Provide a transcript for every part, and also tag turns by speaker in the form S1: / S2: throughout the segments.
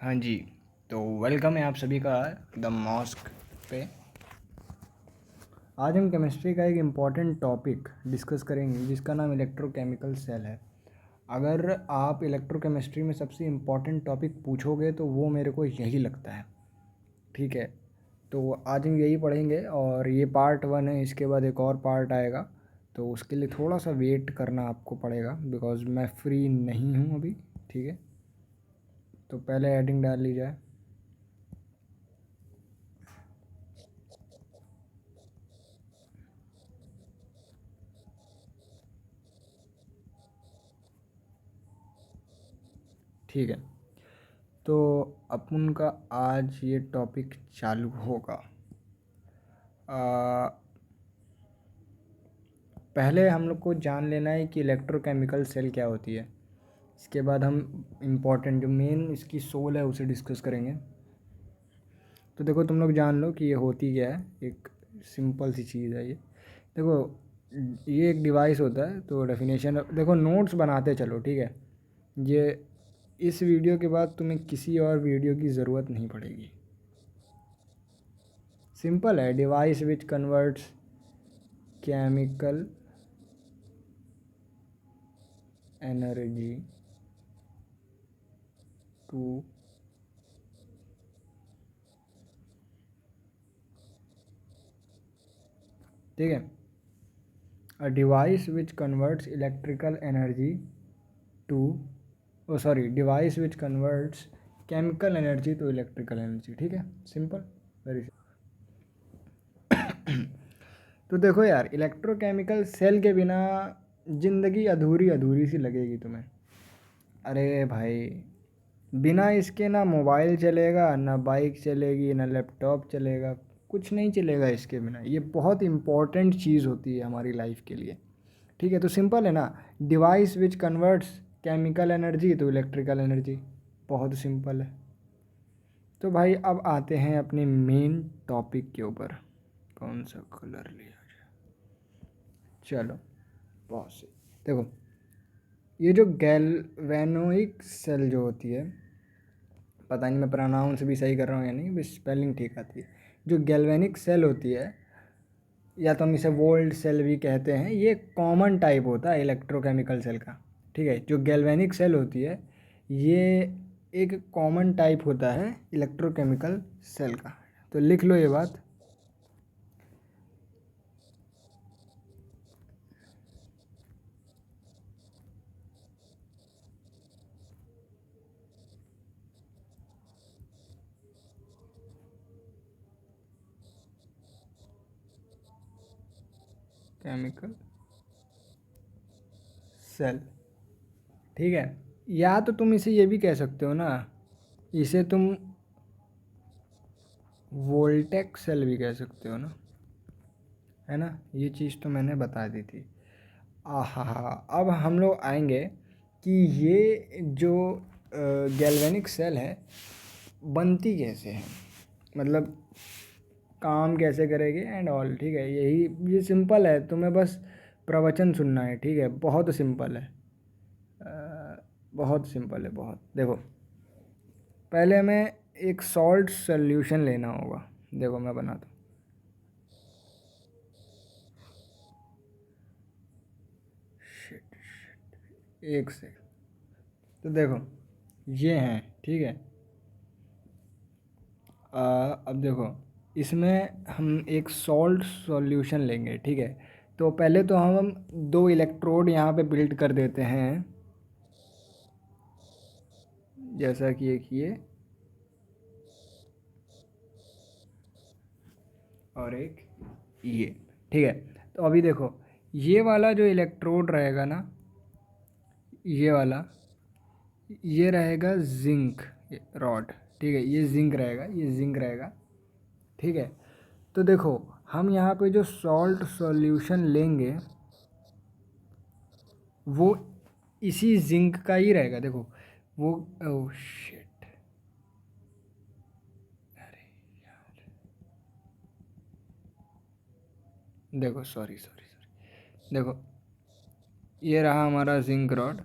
S1: हाँ जी। तो वेलकम है आप सभी का द मॉस्क पे। आज हम केमिस्ट्री का एक इम्पॉर्टेंट टॉपिक डिस्कस करेंगे जिसका नाम इलेक्ट्रोकेमिकल सेल है। अगर आप इलेक्ट्रोकेमिस्ट्री में सबसे इम्पॉर्टेंट टॉपिक पूछोगे तो वो मेरे को यही लगता है। ठीक है, तो आज हम यही पढ़ेंगे और ये पार्ट 1 है। इसके बाद एक और पार्ट आएगा, तो उसके लिए थोड़ा सा वेट करना आपको पड़ेगा बिकॉज़ मैं फ्री नहीं हूँ अभी। ठीक है, तो पहले हेडिंग डाल ली जाए। ठीक है, तो अपन का आज ये टॉपिक चालू होगा। आ, पहले हम लोग को जान लेना है कि इलेक्ट्रोकेमिकल सेल क्या होती है। इसके बाद हम इम्पोर्टेंट जो मेन इसकी सोल है उसे डिस्कस करेंगे। तो देखो, तुम लोग जान लो कि ये होती क्या है। एक सिंपल सी चीज़ है ये। देखो, ये एक डिवाइस होता है। तो डेफिनेशन देखो, नोट्स बनाते चलो। ठीक है, ये इस वीडियो के बाद तुम्हें किसी और वीडियो की ज़रूरत नहीं पड़ेगी। सिंपल है, device which converts chemical energy to, ठीक है, a device which converts electrical energy to, oh sorry, device which converts chemical energy to electrical energy. ठीक है, सिंपल, वेरी सिंपल। तो देखो यार, इलेक्ट्रोकेमिकल सेल के बिना ज़िंदगी अधूरी अधूरी सी लगेगी तुम्हें। अरे भाई, बिना इसके ना मोबाइल चलेगा, ना बाइक चलेगी, ना लैपटॉप चलेगा, कुछ नहीं चलेगा इसके बिना। ये बहुत इम्पॉर्टेंट चीज़ होती है हमारी लाइफ के लिए। ठीक है, तो सिंपल है ना, device which converts chemical energy तो इलेक्ट्रिकल एनर्जी। बहुत सिंपल है। तो भाई अब आते हैं अपने मेन टॉपिक के ऊपर। कौन सा कलर लिया जाए? चलो, बहुत सही। देखो, ये जो गैल्वेनोइक सेल जो होती है, पता नहीं मैं प्रोनाउंस भी सही कर रहा हूँ या नहीं, बस स्पेलिंग ठीक आती है। जो गैल्वेनिक सेल होती है, या तो हम इसे वोल्ट सेल भी कहते हैं, ये कॉमन टाइप होता है इलेक्ट्रोकेमिकल सेल का। ठीक है, जो गैल्वेनिक सेल होती है ये एक कॉमन टाइप होता है इलेक्ट्रोकेमिकल सेल का। तो लिख लो ये बात। केमिकल सेल, ठीक है। या तो तुम इसे ये भी कह सकते हो ना, इसे तुम वोल्टेक सेल भी कह सकते हो ना, है ना। ये चीज़ तो मैंने बता दी थी। आहा, अब हम लोग आएंगे कि ये जो गैल्वेनिक सेल है बनती कैसे है, मतलब काम कैसे करेगी एंड ऑल। ठीक है, यही ये सिंपल है, तुम्हें बस प्रवचन सुनना है। ठीक है, बहुत सिंपल है, बहुत सिंपल है, बहुत। देखो, पहले हमें एक सॉल्ट सॉल्यूशन लेना होगा। देखो मैं बनाता हूँ। शिट, एक से, तो देखो ये हैं। ठीक है, अब देखो, इसमें हम एक सॉल्ट सॉल्यूशन लेंगे। ठीक है, तो पहले तो हम दो इलेक्ट्रोड यहाँ पे बिल्ड कर देते हैं, जैसा कि एक ये और एक ये। ठीक है, तो अभी देखो, ये वाला जो इलेक्ट्रोड रहेगा ना, ये वाला, ये रहेगा जिंक रॉड। ठीक है, ये जिंक रहेगा, ये जिंक रहेगा। ठीक है, तो देखो, हम यहाँ पे जो सॉल्ट सॉल्यूशन लेंगे वो इसी जिंक का ही रहेगा। देखो वो, ओह शिट, अरे यार, देखो, सॉरी सॉरी सॉरी, देखो ये रहा हमारा जिंक रॉड,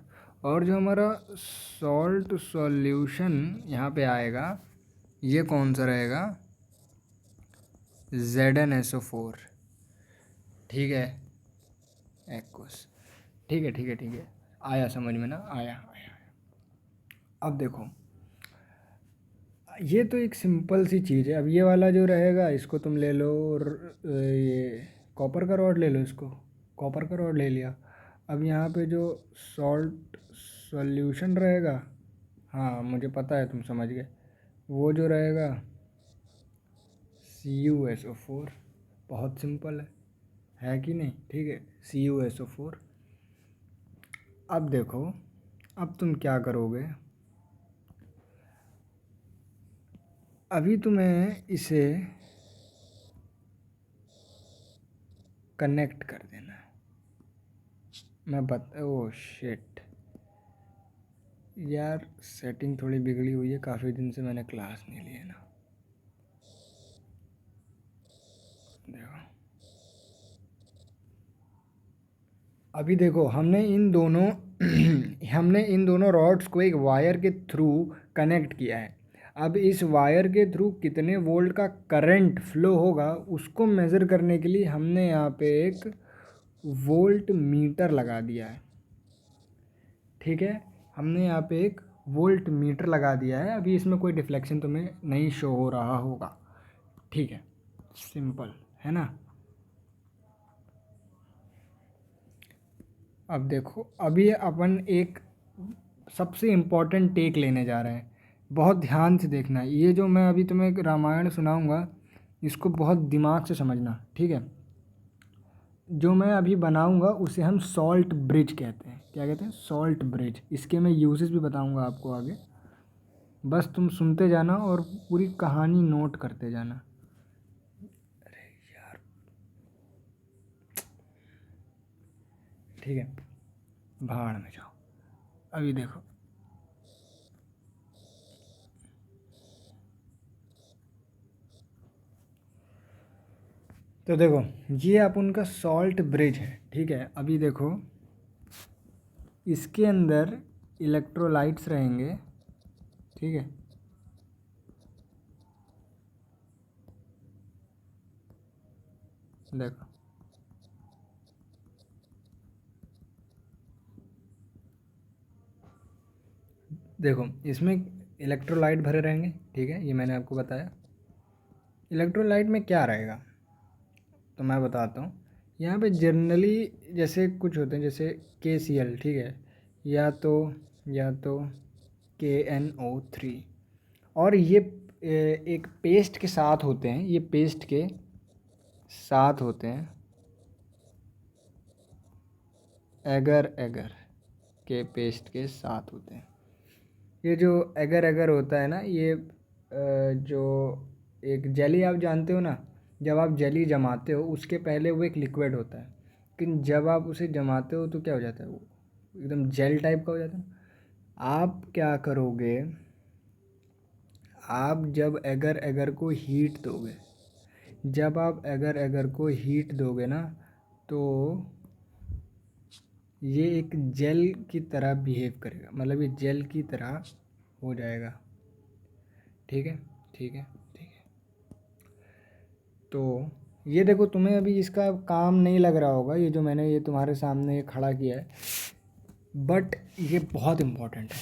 S1: और जो हमारा सॉल्ट सॉल्यूशन यहाँ पे आएगा, ये कौन सा रहेगा, ZnSO4। ठीक है, एक्वस। ठीक है ठीक है ठीक है, आया समझ में ना, आया आया। अब देखो, ये तो एक सिंपल सी चीज़ है। अब ये वाला जो रहेगा, इसको तुम ले लो और ये कॉपर का रॉड ले लो, इसको कॉपर का रॉड ले लिया। अब यहाँ पे जो सॉल्ट सॉल्यूशन रहेगा, हाँ मुझे पता है तुम समझ गए, वो जो रहेगा CuSO4। बहुत सिंपल है कि नहीं? ठीक है, CuSO4। अब देखो, अब तुम क्या करोगे, अभी तुम्हें इसे कनेक्ट कर देना है। ओह शिट यार, सेटिंग थोड़ी बिगड़ी हुई है, काफ़ी दिन से मैंने क्लास नहीं ली है ना। देखो, अभी देखो, हमने इन दोनों रॉड्स को एक वायर के थ्रू कनेक्ट किया है। अब इस वायर के थ्रू कितने वोल्ट का करंट फ्लो होगा, उसको मेज़र करने के लिए हमने यहाँ पे एक वोल्ट मीटर लगा दिया है। ठीक है, हमने यहाँ पे एक वोल्ट मीटर लगा दिया है। अभी इसमें कोई डिफ्लेक्शन तुम्हें नहीं शो हो रहा होगा। ठीक है, सिंपल है ना। अब देखो, अभी अपन एक सबसे इम्पोर्टेंट टेक लेने जा रहे हैं, बहुत ध्यान से देखना। ये जो मैं अभी तुम्हें एक रामायण सुनाऊंगा, इसको बहुत दिमाग से समझना, ठीक है। जो मैं अभी बनाऊंगा उसे हम सॉल्ट ब्रिज कहते हैं। क्या कहते हैं? Salt bridge. इसके मैं यूजेस भी बताऊंगा आपको आगे, बस तुम सुनते जाना और पूरी कहानी नोट करते जाना। ठीक है, भाड़ में जाओ। अभी देखो, तो देखो, ये अपन का सॉल्ट ब्रिज है। ठीक है, अभी देखो, इसके अंदर इलेक्ट्रोलाइट्स रहेंगे। ठीक है, देखो देखो, इसमें इलेक्ट्रोलाइट भरे रहेंगे। ठीक है, ये मैंने आपको बताया। इलेक्ट्रोलाइट में क्या रहेगा तो मैं बताता हूँ। यहाँ पे जनरली जैसे कुछ होते हैं, जैसे KCl। ठीक है, या तो KNO3। और ये एक पेस्ट के साथ होते हैं, ये पेस्ट के साथ होते हैं, एगर एगर के पेस्ट के साथ होते हैं। ये जो एगर एगर होता है ना, ये जो एक जेली आप जानते हो ना, जब आप जेली जमाते हो उसके पहले वो एक लिक्विड होता है, लेकिन जब आप उसे जमाते हो तो क्या हो जाता है, वो एकदम जेल टाइप का हो जाता है। आप क्या करोगे, आप जब एगर एगर को हीट दोगे, जब आप एगर एगर को हीट दोगे ना, तो ये एक जेल की तरह बिहेव करेगा, मतलब ये जेल की तरह हो जाएगा। ठीक है ठीक है ठीक है। तो ये देखो, तुम्हें अभी इसका काम नहीं लग रहा होगा, ये जो मैंने ये तुम्हारे सामने ये खड़ा किया है, बट ये बहुत इम्पोर्टेंट है।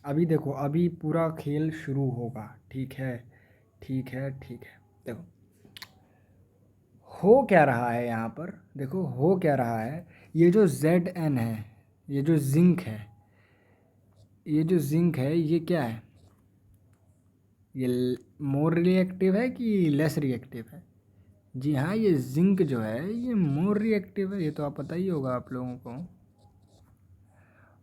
S1: अभी देखो, अभी पूरा खेल शुरू होगा। ठीक है ठीक है ठीक है। देखो, हो क्या रहा है यहाँ पर, देखो हो क्या रहा है। ये जो Zn है, ये जो जिंक है, ये जो जिंक है, ये क्या है, ये मोर रिएक्टिव है कि लेस रिएक्टिव है? जी हाँ, ये जिंक जो है ये मोर रिएक्टिव है, ये तो आप पता ही होगा आप लोगों को।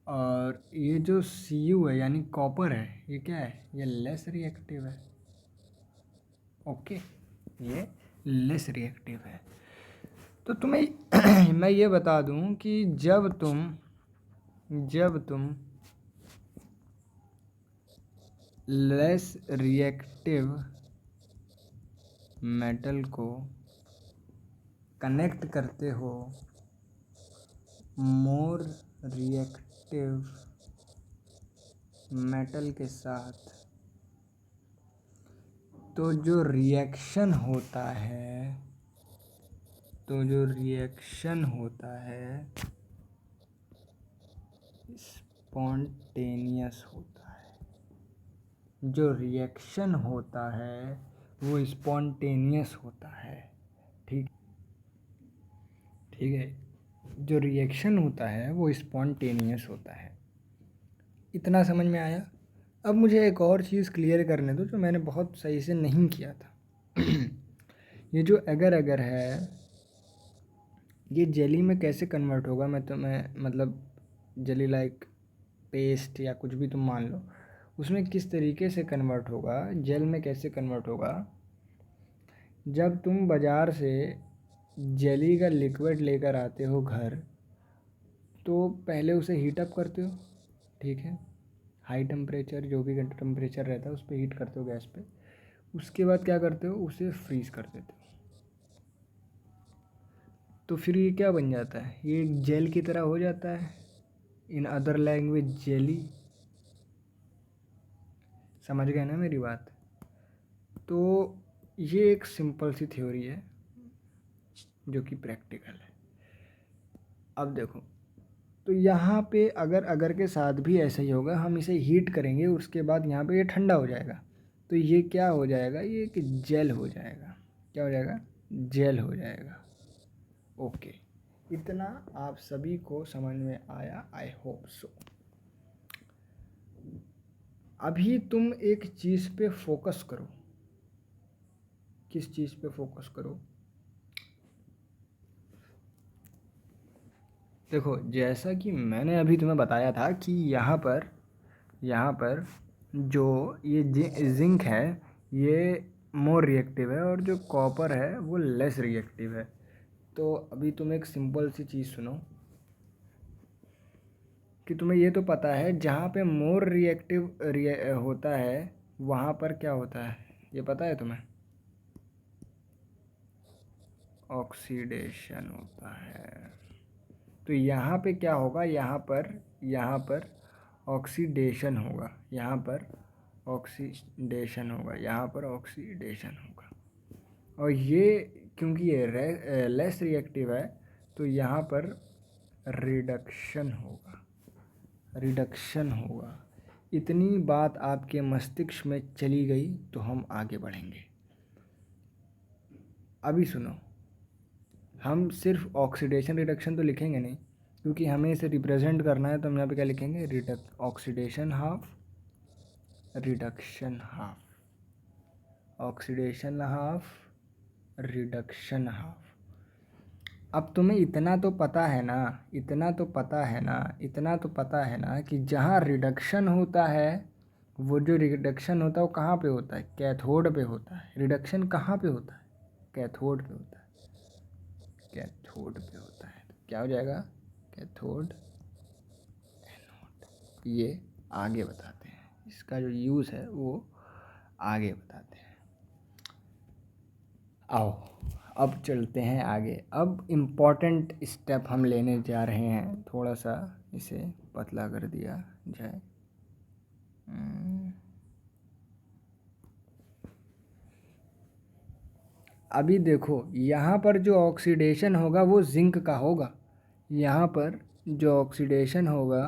S1: और ये जो Cu है यानी कॉपर है, ये क्या है, ये लेस रिएक्टिव है। ओके, ये लेस रिएक्टिव है। तो तुम्हें मैं ये बता दूं कि जब तुम लेस रिएक्टिव मेटल को कनेक्ट करते हो मोर रिएक्टिव मेटल के साथ, तो जो रिएक्शन होता है, स्पॉन्टेनियस होता है। जो रिएक्शन होता है वो स्पॉन्टेनियस होता है। ठीक है, जो रिएक्शन होता है वो स्पॉन्टेनियस होता है। इतना समझ में आया। अब मुझे एक और चीज़ क्लियर करने दो जो मैंने बहुत सही से नहीं किया था। ये जो अगर अगर है, ये जेली में कैसे कन्वर्ट होगा, मैं मतलब जेली लाइक पेस्ट या कुछ भी तुम मान लो, उसमें किस तरीके से कन्वर्ट होगा, जेल में कैसे कन्वर्ट होगा। जब तुम बाज़ार से जेली का लिक्विड लेकर आते हो घर, तो पहले उसे हीट अप करते हो, ठीक है, हाई टेम्परेचर, जो भी टेम्परेचर रहता है उस पर हीट करते हो गैस पे। उसके बाद क्या करते हो, उसे फ्रीज़ कर देते हो। तो फिर ये क्या बन जाता है, ये एक जेल की तरह हो जाता है, इन अदर लैंग्वेज जेली। समझ गए ना मेरी बात। तो ये एक सिंपल सी थ्योरी है जो कि प्रैक्टिकल है। अब देखो, तो यहाँ पे अगर के साथ भी ऐसा ही होगा, हम इसे हीट करेंगे, उसके बाद यहाँ पे ये ठंडा हो जाएगा, तो ये क्या हो जाएगा, ये एक जेल हो जाएगा। क्या हो जाएगा, जेल हो जाएगा। ओके, इतना आप सभी को समझ में आया, आई होप सो। अभी तुम एक चीज़ पे फोकस करो। किस चीज़ पे फोकस करो, देखो जैसा कि मैंने अभी तुम्हें बताया था कि यहाँ पर जो ये जिंक है ये मोर रिएक्टिव है और जो कॉपर है वो लेस रिएक्टिव है। तो अभी तुम एक सिंपल सी चीज़ सुनो कि तुम्हें ये तो पता है जहाँ पे मोर रिएक्टिव होता है वहाँ पर क्या होता है, ये पता है तुम्हें, ऑक्सीडेशन होता है। तो यहाँ पे क्या होगा, यहाँ पर ऑक्सीडेशन होगा, यहाँ पर ऑक्सीडेशन होगा, यहाँ पर ऑक्सीडेशन होगा। और ये क्योंकि ये लेस रिएक्टिव है तो यहाँ पर रिडक्शन होगा। इतनी बात आपके मस्तिष्क में चली गई तो हम आगे बढ़ेंगे। अभी सुनो, हम सिर्फ ऑक्सीडेशन रिडक्शन तो लिखेंगे नहीं, क्योंकि हमें इसे रिप्रेजेंट करना है। तो हम यहाँ पे क्या लिखेंगे, oxidation half, reduction half, oxidation half, reduction half. अब तुम्हें इतना तो पता है ना कि जहाँ रिडक्शन होता है, वो जो रिडक्शन होता है वो कहाँ पे होता है, कैथोड पे होता है। रिडक्शन कहाँ पे होता है, कैथोड पे होता है। तो क्या हो जाएगा, कैथोड एनोड। ये आगे बताते हैं, इसका जो यूज़ है वो आगे बताते हैं। आओ अब चलते हैं आगे। अब इम्पॉर्टेंट स्टेप हम लेने जा रहे हैं, थोड़ा सा इसे पतला कर दिया जाए। अभी देखो, यहाँ पर जो ऑक्सीडेशन होगा वो जिंक का होगा। यहाँ पर जो ऑक्सीडेशन होगा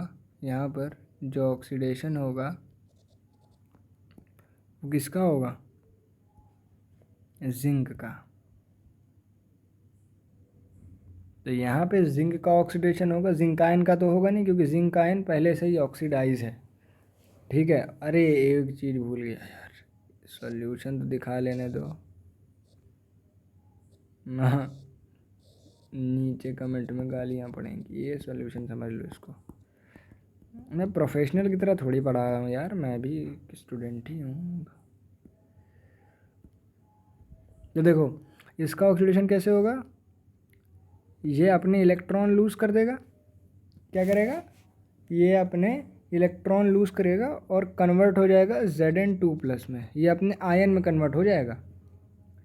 S1: वो किसका होगा, जिंक का। तो यहाँ पे जिंक का ऑक्सीडेशन होगा, जिंक आयन का तो होगा नहीं, क्योंकि जिंक आयन पहले से ही ऑक्सीडाइज है। ठीक है, अरे एक चीज़ भूल गया यार, सॉल्यूशन तो दिखा लेने दो ना, नीचे कमेंट में गालियाँ पड़ेंगी। ये सॉल्यूशन समझ लो इसको। मैं प्रोफेशनल की तरह थोड़ी पढ़ा रहा हूँ यार, मैं भी स्टूडेंट ही हूँ। तो देखो, इसका ऑक्सीडेशन कैसे होगा, ये अपने इलेक्ट्रॉन लूज़ कर देगा। क्या करेगा, ये अपने इलेक्ट्रॉन लूज़ करेगा और कन्वर्ट हो जाएगा Zn2+ में। ये अपने आयन में कन्वर्ट हो जाएगा।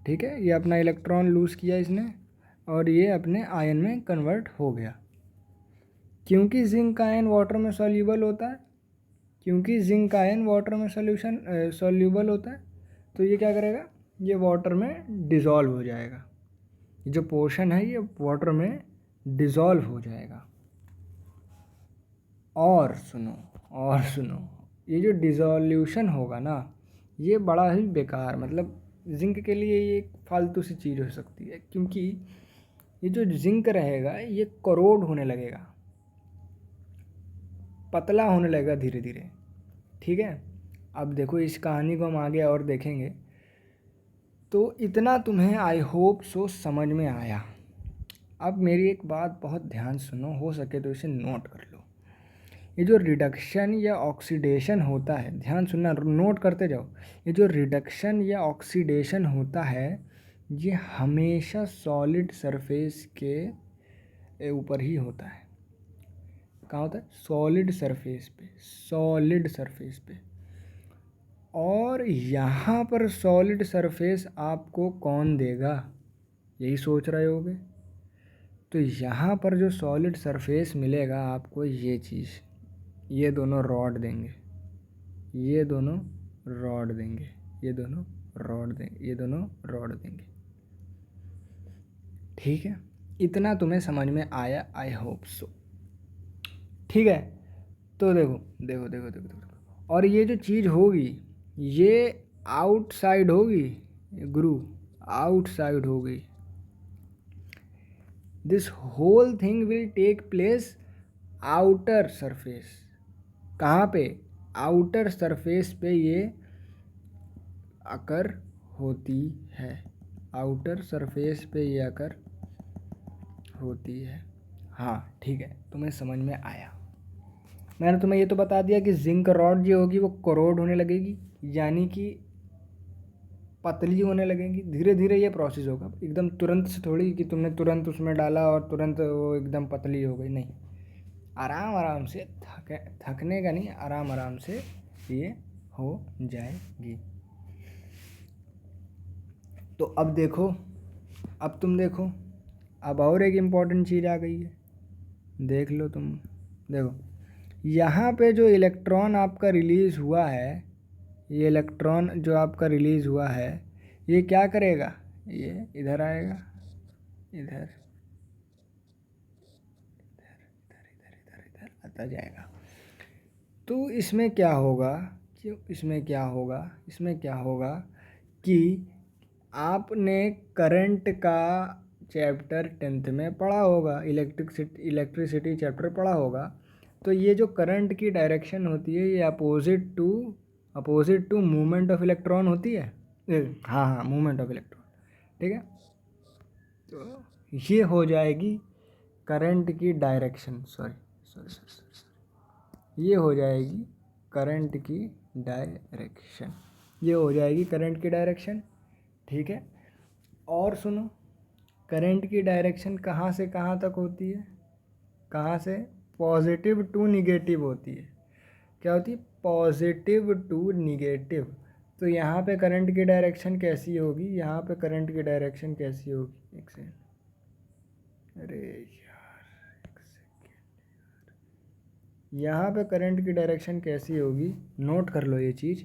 S1: ठीक है, ये अपना इलेक्ट्रॉन लूज़ किया इसने और ये अपने आयन में कन्वर्ट हो गया। क्योंकि जिंक आयन वाटर में सॉल्यूबल होता है, क्योंकि जिंक आयन वाटर में सॉल्यूबल होता है, तो ये क्या करेगा, ये वाटर में डिज़ोल्व हो जाएगा। ये जो पोर्शन है ये वाटर में डिज़ोल्व हो जाएगा। और सुनो, ये जो डिज़ोल्यूशन होगा ना, ये बड़ा ही बेकार, मतलब जिंक के लिए ये एक फालतू सी चीज़ हो सकती है, क्योंकि ये जो जिंक रहेगा ये करोड होने लगेगा, पतला होने लगेगा धीरे धीरे। ठीक है, अब देखो इस कहानी को हम आगे और देखेंगे। तो इतना तुम्हें आई होप सो समझ में आया। अब मेरी एक बात बहुत ध्यान सुनो, हो सके तो इसे नोट कर लो। ये जो रिडक्शन या ऑक्सीडेशन होता है, ध्यान सुनना, नोट करते जाओ। ये जो रिडक्शन या ऑक्सीडेशन होता है ये हमेशा सॉलिड सरफेस के ऊपर ही होता है। कहाँ होता है? सॉलिड सरफेस पे। और यहाँ पर सॉलिड सरफेस आपको कौन देगा, यही सोच रहे होगे। तो यहाँ पर जो सॉलिड सरफेस मिलेगा आपको, ये चीज़, ये दोनों रॉड देंगे, ये दोनों रॉड देंगे, ये दोनों रॉड देंगे, ये दोनों रॉड देंगे। ठीक है, इतना तुम्हें समझ में आया, आई होप सो। ठीक है, तो देखो, और ये जो चीज़ होगी ये आउटसाइड होगी, गुरु, आउटसाइड होगी। This whole thing will take place outer surface. कहाँ पे? आउटर सरफेस पे ये अकर होती है, आउटर सरफेस पे ये अकर होती है। हाँ ठीक है, तुम्हें समझ में आया। मैंने तुम्हें ये तो बता दिया कि जिंक रॉड जो होगी वो करोड होने लगेगी, यानी कि पतली होने लगेगी। धीरे धीरे ये प्रोसेस होगा, एकदम तुरंत से थोड़ी कि तुमने तुरंत उसमें डाला और तुरंत वो एकदम पतली हो गई, नहीं। आराम आराम से, थकने का नहीं, आराम आराम से ये हो जाएगी। तो अब देखो, अब तुम देखो, अब और एक इम्पॉर्टेंट चीज़ आ गई है, देख लो तुम। देखो यहाँ पे जो इलेक्ट्रॉन आपका रिलीज़ हुआ है, ये इलेक्ट्रॉन जो आपका रिलीज़ हुआ है ये क्या करेगा, ये इधर आएगा, इधर आता जाएगा। तो इसमें क्या होगा, इसमें क्या होगा कि आपने करंट का चैप्टर 10th में पढ़ा होगा, इलेक्ट्रिसिटी चैप्टर पढ़ा होगा। तो ये जो करंट की डायरेक्शन होती है ये opposite to movement of electron होती है। हाँ, मूवमेंट ऑफ इलेक्ट्रॉन। ठीक है, तो ये हो जाएगी करंट की डायरेक्शन, ये हो जाएगी करंट की डायरेक्शन, ये हो जाएगी करंट की डायरेक्शन। ठीक है, और सुनो, करंट की डायरेक्शन कहाँ से कहाँ तक होती है, कहाँ से? पॉजिटिव टू निगेटिव होती है। क्या होती है? Positive to negative. तो यहाँ पे करंट की डायरेक्शन कैसी होगी, यहाँ पे करंट की डायरेक्शन कैसी होगी, एक सेकंड, अरे यार एक सेकंड, यहाँ पे करंट की डायरेक्शन कैसी होगी, नोट कर लो ये चीज़।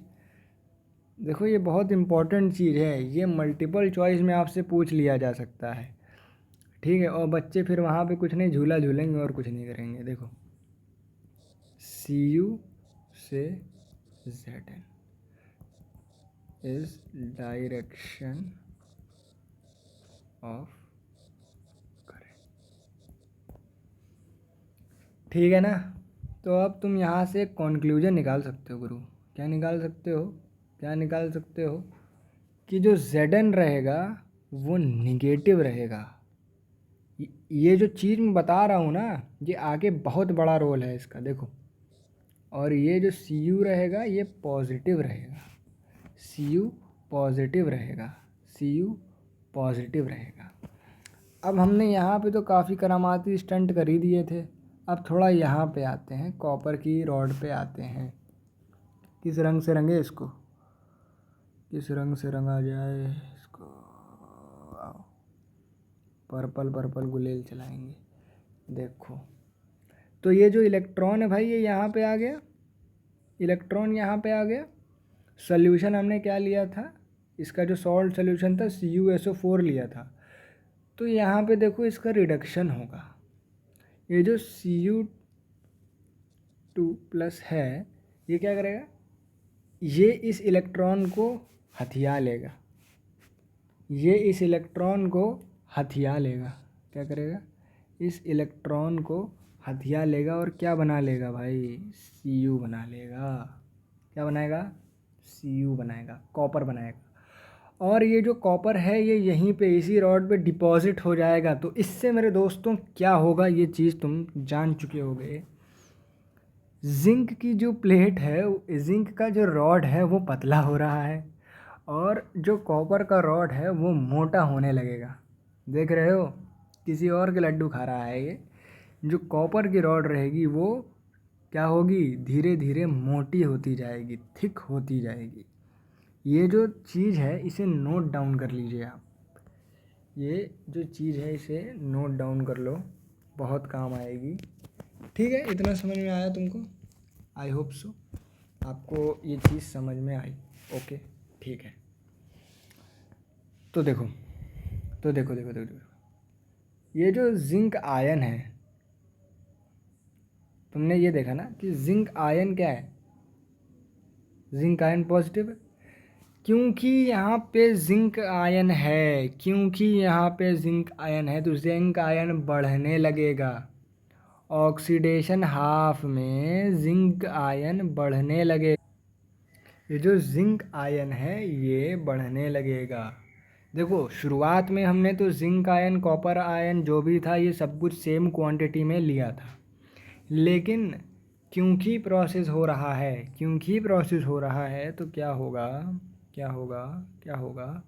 S1: देखो ये बहुत इम्पोर्टेंट चीज़ है, ये मल्टीपल चॉइस में आपसे पूछ लिया जा सकता है। ठीक है, और बच्चे फिर वहाँ पे कुछ नहीं झूला झूलेंगे और कुछ नहीं करेंगे। देखो Cu से Zn is direction of current. ठीक है ना, तो अब तुम यहाँ से एक कॉन्क्लूजन निकाल सकते हो गुरु। क्या निकाल सकते हो? कि जो Zn रहेगा वो निगेटिव रहेगा। ये जो चीज़ मैं बता रहा हूँ ना, ये आगे बहुत बड़ा रोल है इसका, देखो। और ये जो Cu रहेगा ये पॉजिटिव रहेगा, Cu पॉजिटिव रहेगा। अब हमने यहाँ पे तो काफ़ी करामाती स्टंट कर ही दिए थे, अब थोड़ा यहाँ पे आते हैं, कॉपर की रॉड पे आते हैं। किस रंग से रंगे इसको, किस रंग से रंगा जाए इसको, आओ पर्पल गुलेल चलाएंगे। देखो, तो ये जो इलेक्ट्रॉन है भाई ये यहाँ पे आ गया, इलेक्ट्रॉन यहाँ पे आ गया। सॉल्यूशन हमने क्या लिया था, इसका जो सॉल्ट सॉल्यूशन था CuSO4 लिया था। तो यहाँ पे देखो इसका रिडक्शन होगा। ये जो Cu2+ है ये क्या करेगा, ये इस इलेक्ट्रॉन को हथिया लेगा, ये इस इलेक्ट्रॉन को हथिया लेगा। क्या करेगा, इस इलेक्ट्रॉन को हथिया लेगा और क्या बना लेगा भाई, Cu बना लेगा। क्या बनाएगा, Cu बनाएगा, कॉपर बनाएगा। और ये जो कॉपर है ये यहीं पे इसी रॉड पे डिपॉजिट हो जाएगा। तो इससे मेरे दोस्तों क्या होगा, ये चीज़ तुम जान चुके होगे। जिंक की जो प्लेट है, जिंक का जो रॉड है वो पतला हो रहा है और जो कॉपर का रॉड है वो मोटा होने लगेगा। देख रहे हो, किसी और के लड्डू खा रहा है ये। जो कॉपर की रॉड रहेगी वो क्या होगी, धीरे धीरे मोटी होती जाएगी, थिक होती जाएगी। ये जो चीज़ है इसे नोट डाउन कर लीजिए आप। ये जो चीज़ है इसे नोट डाउन कर लो, बहुत काम आएगी। ठीक है, इतना समझ में आया तुमको? आई होप सो आपको ये चीज़ समझ में आई। ओके ठीक है। तो देखो ये जो जिंक आयन है, तुमने ये देखा ना कि जिंक आयन क्या है, जिंक आयन पॉजिटिव है। क्योंकि यहाँ पे जिंक आयन है, क्योंकि यहाँ पे जिंक आयन है तो जिंक आयन बढ़ने लगेगा। ऑक्सीडेशन हाफ में जिंक आयन बढ़ने लगेगा। ये जो जिंक आयन है ये बढ़ने लगेगा। देखो शुरुआत में हमने तो जिंक आयन कॉपर आयन जो भी था ये सब कुछ सेम क्वांटिटी में लिया था, लेकिन क्योंकि प्रोसेस हो रहा है, क्योंकि प्रोसेस हो रहा है तो क्या होगा, क्या होगा, क्या होगा,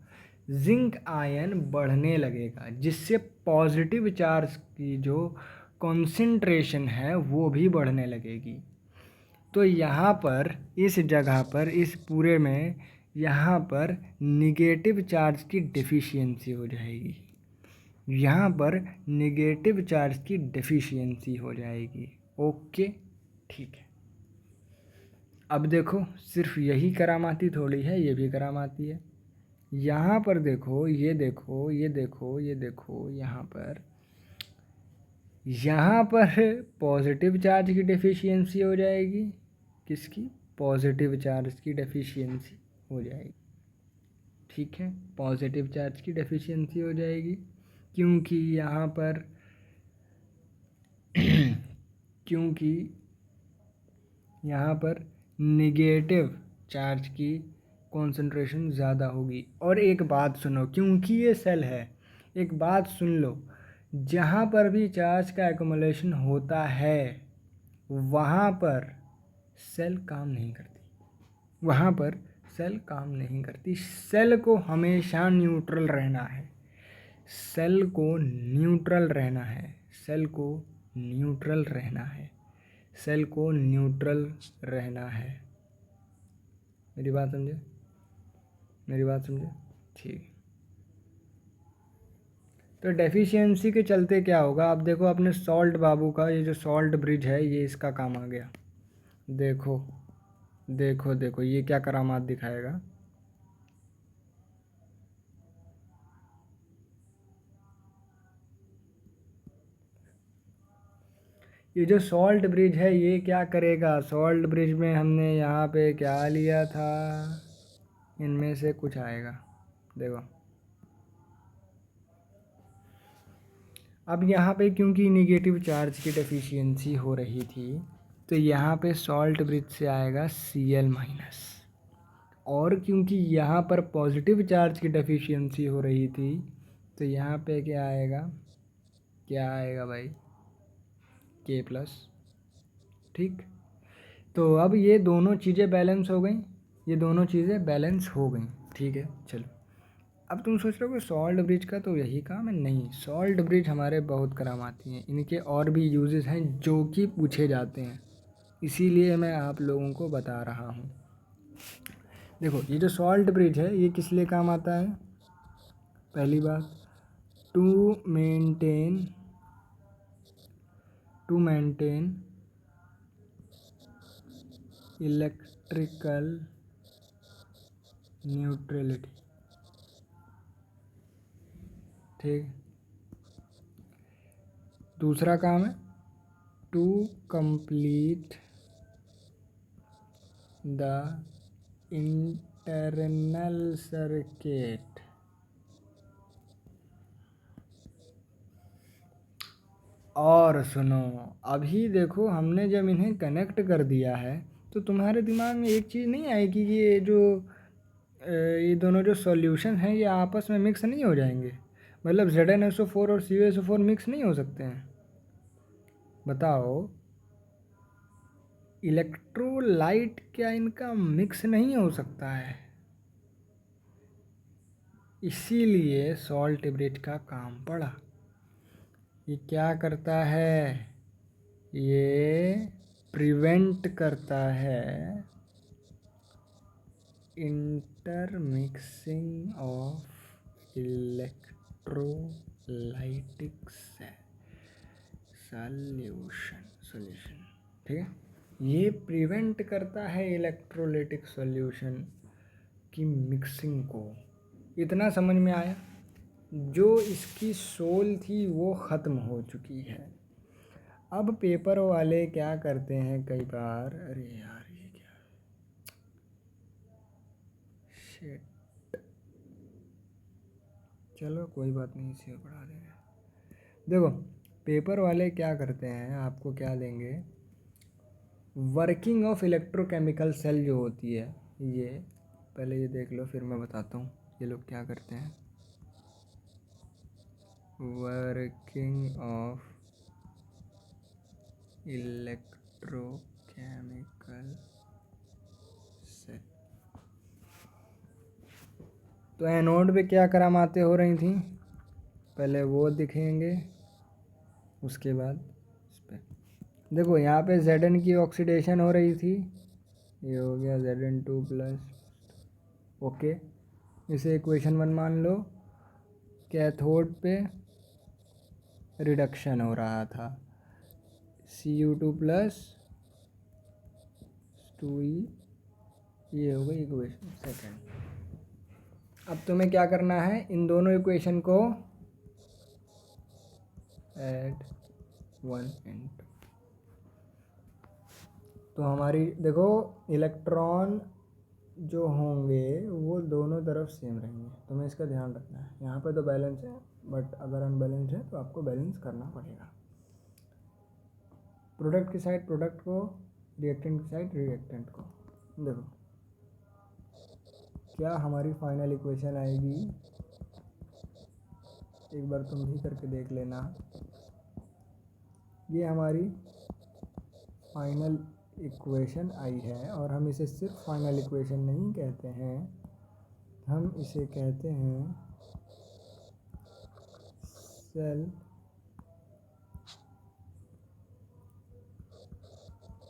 S1: जिंक आयन बढ़ने लगेगा, जिससे पॉजिटिव चार्ज की जो कॉन्सेंट्रेशन है वो भी बढ़ने लगेगी। तो यहाँ पर इस जगह पर इस पूरे में यहाँ पर निगेटिव चार्ज की डेफिशिएंसी हो जाएगी, यहाँ पर निगेटिव चार्ज की डेफिशिएंसी हो जाएगी। ओके ठीक है। अब देखो सिर्फ यही करामाती थोड़ी है, ये भी करामाती है। यहाँ पर देखो, ये देखो, ये देखो, ये देखो, यहाँ पर पॉजिटिव चार्ज की डेफिशिएंसी हो जाएगी। किसकी, पॉजिटिव चार्ज की डेफिशिएंसी हो जाएगी। ठीक है, पॉजिटिव चार्ज की डेफिशिएंसी हो जाएगी क्योंकि यहाँ पर क्योंकि यहाँ पर निगेटिव चार्ज की कॉन्सेंट्रेशन ज़्यादा होगी। और एक बात सुनो, क्योंकि ये सेल है, एक बात सुन लो, जहाँ पर भी चार्ज का एक्युमुलेशन होता है वहाँ पर सेल काम नहीं करती, वहाँ पर सेल काम नहीं करती। सेल को हमेशा न्यूट्रल रहना है, सेल को न्यूट्रल रहना है, सेल को न्यूट्रल रहना है, सेल को न्यूट्रल रहना है। मेरी बात समझे, मेरी बात समझे? ठीक। तो डेफिशिएंसी के चलते क्या होगा, अब देखो अपने सॉल्ट बाबू का ये जो सॉल्ट ब्रिज है ये इसका काम आ गया। देखो देखो देखो ये क्या करामात दिखाएगा। ये जो सॉल्ट ब्रिज है ये क्या करेगा, सॉल्ट ब्रिज में हमने यहाँ पे क्या लिया था, इनमें से कुछ आएगा। देखो अब यहाँ पे क्योंकि निगेटिव चार्ज की डेफिशिएंसी हो रही थी तो यहाँ पे सॉल्ट ब्रिज से आएगा Cl-, और क्योंकि यहाँ पर पॉजिटिव चार्ज की डेफिशिएंसी हो रही थी तो यहाँ पे क्या आएगा, क्या आएगा भाई, K+। ठीक, तो अब ये दोनों चीज़ें बैलेंस हो गई, ये दोनों चीज़ें बैलेंस हो गई। ठीक है चलो, अब तुम सोच रहे हो कि सॉल्ट ब्रिज का तो यही काम है, नहीं, सॉल्ट ब्रिज हमारे बहुत काम आती हैं, इनके और भी यूजेस हैं जो कि पूछे जाते हैं, इसीलिए मैं आप लोगों को बता रहा हूँ। देखो ये जो सॉल्ट ब्रिज है ये किस लिए काम आता है, पहली बात टू मेंटेन इलेक्ट्रिकल न्यूट्रलिटी, ठीक। दूसरा काम है to complete the internal circuit. और सुनो, अभी देखो हमने जब इन्हें कनेक्ट कर दिया है तो तुम्हारे दिमाग में एक चीज़ नहीं आएगी कि ये दोनों जो सॉल्यूशन हैं ये आपस में मिक्स नहीं हो जाएंगे? मतलब ZnSO4 और CuSO4 मिक्स नहीं हो सकते हैं? बताओ, इलेक्ट्रोलाइट क्या इनका मिक्स नहीं हो सकता है? इसीलिए सॉल्ट ब्रिज का काम पड़ा। ये क्या करता है? ये प्रिवेंट करता है इंटरमिक्सिंग ऑफ इलेक्ट्रोलाइटिक सॉल्यूशन, ठीक है। ये प्रिवेंट करता है इलेक्ट्रोलाइटिक सॉल्यूशन की मिक्सिंग को। इतना समझ में आया? जो इसकी सोल थी वो ख़त्म हो चुकी है। अब पेपर वाले क्या करते हैं कई बार, अरे यार ये क्या शिट, चलो कोई बात नहीं, इसे पढ़ा देंगे। देखो, पेपर वाले क्या करते हैं, आपको क्या देंगे, वर्किंग ऑफ इलेक्ट्रोकेमिकल सेल जो होती है, ये पहले ये देख लो फिर मैं बताता हूँ ये लोग क्या करते हैं। वर्किंग ऑफ इलेक्ट्रोकेमिकल सेल, तो एनोड पे क्या करामाते हो रही थी, पहले वो दिखेंगे, उसके बाद इस पे देखो यहाँ पे Zn की ऑक्सीडेशन हो रही थी, ये हो गया Zn2+, ओके। इसे इक्वेशन 1 मान लो। कैथोड पे रिडक्शन हो रहा था, Cu2+2e, ये हो गई इक्वेशन सेकेंड। अब तुम्हें क्या करना है, इन दोनों इक्वेशन को ऐड 1 and 2। तो हमारी देखो इलेक्ट्रॉन जो होंगे वो दोनों तरफ सेम रहेंगे, तुम्हें इसका ध्यान रखना है। यहाँ पे तो बैलेंस है, बट अगर अनबैलेंस है तो आपको बैलेंस करना पड़ेगा। प्रोडक्ट की साइड प्रोडक्ट को, रिएक्टेंट की साइड रिएक्टेंट को। देखो क्या हमारी फाइनल इक्वेशन आएगी, एक बार तुम भी करके देख लेना। ये हमारी फाइनल इक्वेशन आई है, और हम इसे सिर्फ फाइनल इक्वेशन नहीं कहते हैं, हम इसे कहते हैं सेल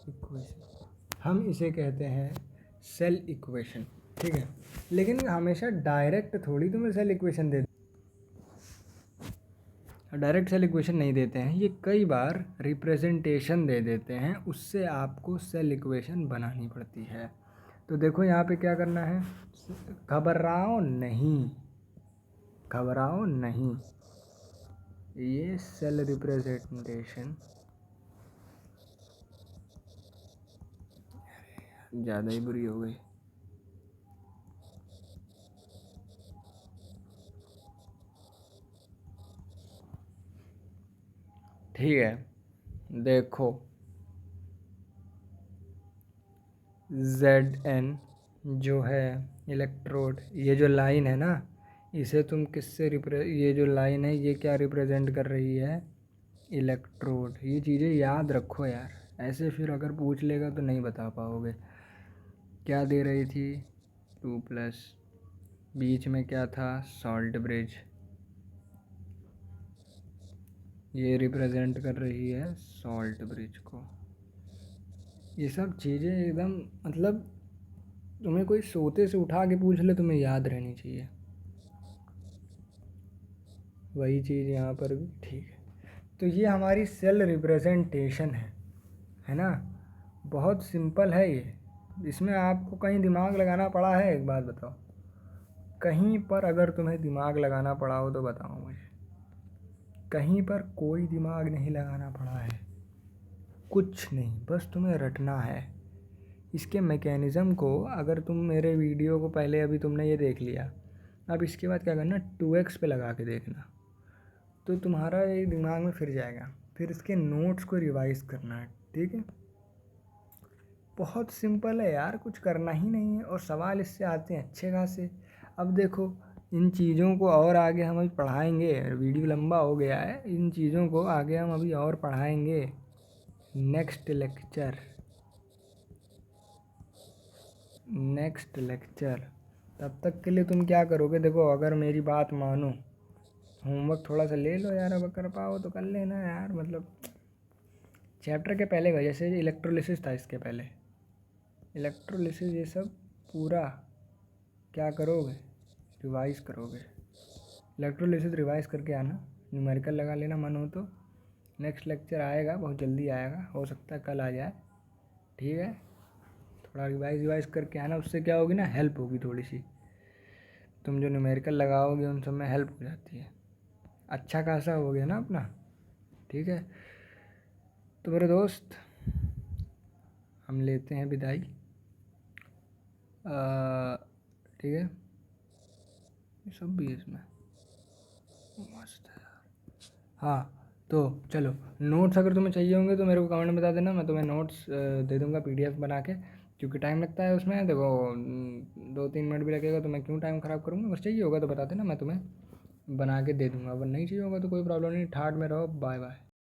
S1: इक्वेशन, हम इसे कहते हैं सेल इक्वेशन, ठीक है। लेकिन हमेशा डायरेक्ट थोड़ी तुम्हें cell equation direct cell equation नहीं देते हैं, ये कई बार रिप्रेजेंटेशन दे देते हैं, उससे आपको सेल इक्वेशन बनानी पड़ती है। तो देखो यहाँ पे क्या करना है, घबराओ नहीं, घबराओ नहीं, ये सेल रिप्रेजेंटेशन ज़्यादा ही बुरी हो गई। ठीक है, देखो Zn जो है इलेक्ट्रोड, ये जो लाइन है ना, इसे तुम किससे ये जो लाइन है ये क्या रिप्रेजेंट कर रही है, इलेक्ट्रोड। ये चीज़ें याद रखो यार, ऐसे फिर अगर पूछ लेगा तो नहीं बता पाओगे। क्या दे रही थी, 2+, बीच में क्या था, सॉल्ट ब्रिज, ये रिप्रेजेंट कर रही है सॉल्ट ब्रिज को। ये सब चीज़ें एकदम मतलब तुम्हें कोई सोते से उठा के पूछ ले तुम्हें याद रहनी चाहिए। वही चीज़ यहाँ पर भी, ठीक है। तो ये हमारी सेल रिप्रेजेंटेशन है ना, बहुत सिंपल है ये। इसमें आपको कहीं दिमाग लगाना पड़ा है? एक बात बताओ, कहीं पर अगर तुम्हें दिमाग लगाना पड़ा हो तो बताओ मुझे। कहीं पर कोई दिमाग नहीं लगाना पड़ा है, कुछ नहीं, बस तुम्हें रटना है। इसके मैकेनिज़्म को अगर तुम मेरे वीडियो को पहले अभी तुमने ये देख लिया, अब इसके बाद क्या करना, 2x पे लगा के देखना, तो तुम्हारा ये दिमाग में फिर जाएगा। फिर इसके नोट्स को रिवाइज करना है, ठीक है। बहुत सिंपल है यार, कुछ करना ही नहीं है, और सवाल इससे आते हैं अच्छे खासे। अब देखो, इन चीज़ों को और आगे हम अभी पढ़ाएंगे, वीडियो लंबा हो गया है, इन चीज़ों को आगे हम अभी और पढ़ाएंगे नेक्स्ट लेक्चर। तब तक के लिए तुम क्या करोगे, देखो अगर मेरी बात मानो, होमवर्क थोड़ा सा ले लो यार, अब कर पाओ तो कर लेना यार। मतलब चैप्टर के पहले का जैसे इलेक्ट्रोलिसिस था, इसके पहले इलेक्ट्रोलिसिस, ये सब पूरा क्या करोगे, रिवाइज़ करोगे। इलेक्ट्रोलिसिस रिवाइज़ करके आना, न्यूमेरिकल लगा लेना मन हो तो। नेक्स्ट लेक्चर आएगा, बहुत जल्दी आएगा, हो सकता है कल आ जाए, ठीक है। थोड़ा रिवाइज़ करके आना, उससे क्या होगी ना, हेल्प होगी थोड़ी सी। तुम जो न्यूमेरिकल लगाओगे उन सब में हेल्प हो जाती है, अच्छा खासा हो गया ना अपना, ठीक है। तो मेरे दोस्त, हम लेते हैं विदाई, ठीक है। ये सब भी है इसमें, मस्त है यार। हाँ, तो चलो, नोट्स अगर तुम्हें चाहिए होंगे तो मेरे को कमेंट में बता देना, मैं तुम्हें नोट्स दे दूँगा PDF बना के, क्योंकि टाइम लगता है उसमें। देखो 2-3 मिनट भी लगेगा तो मैं क्यों टाइम ख़राब करूँगा। अगर चाहिए होगा तो बता देना, मैं तुम्हें बना के दे दूँगा। अगर नहीं चाहिए होगा तो कोई प्रॉब्लम नहीं, ठाट में रहो, बाय बाय।